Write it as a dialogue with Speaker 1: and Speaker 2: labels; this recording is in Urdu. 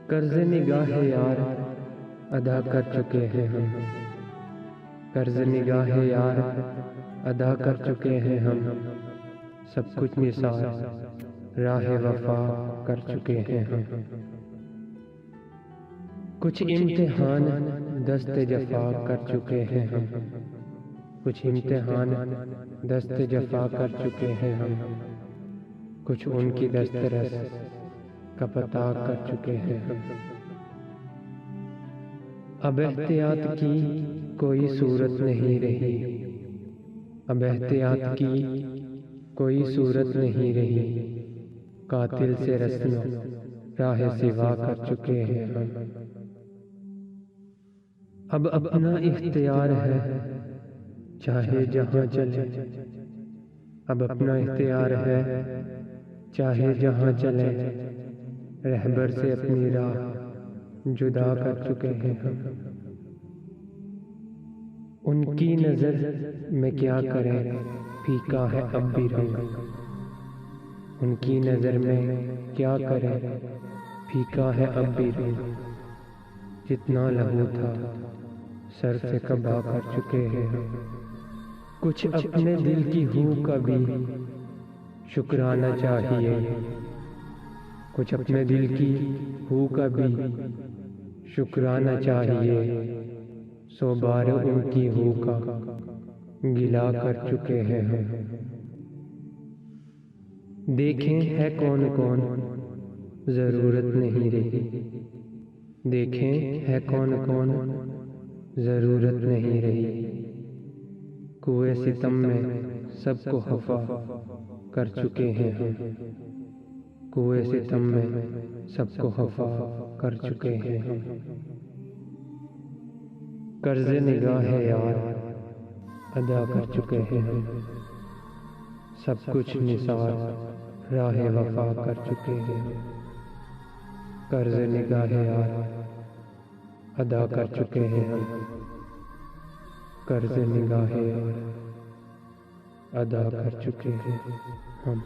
Speaker 1: قرض نگاہ یار ادا کر چکے ہیں ہم، قرض نگاہ یار ادا کر چکے ہیں ہم، سب کچھ نثار راہ وفا کر چکے ہیں ہم۔ کچھ امتحان دست جفا کر چکے ہیں ہم، کچھ امتحان دست جفا کر چکے ہیں ہم، کچھ ان کی دسترس کا پتہ کر چکے ہیں ہم۔ اب احتیاط کی کوئی صورت نہیں رہی، اب احتیاط کی کوئی صورت نہیں رہی، قاتل سے رسم راہ سوا کر چکے ہیں ہم۔ اب اپنا اختیار ہے چاہے جہاں چلے، اب اپنا اختیار ہے چاہے جہاں چلے، رہبر سے اپنی راہ جدا کر چکے ہیں ہم۔ ان کی نظر میں کیا کریں پھیکا ہے اب بھی رنگ، ان کی نظر میں کیا کریں پھیکا ہے اب بھی رنگ، جتنا لہو تھا سر سے کبا کر چکے ہیں ہم۔ کچھ اپنے دل کی ہو کا بھی شکرانہ چاہیے، کچھ اپنے دل کی ہو کا بھی شکرانہ چاہیے، سو بار ان کی ہو کا گلا کر چکے ہیں ہم۔ دیکھیں ہے کون کون ضرورت نہیں رہی، دیکھیں ہے کون کون ضرورت نہیں رہی، کوئے ستم میں سب کو خفا کر چکے ہیں ہم، کوئے ستم میں سب کو خفا کر چکے ہیں ہم۔ قرض نگاہ یار ادا کر چکے ہیں ہم، سب کچھ نثار راہ وفا کر چکے ہیں ہم۔ قرض نگاہ یار ادا کر چکے ہیں ہم، قرض نگاہ یار ادا کر چکے ہیں ہم۔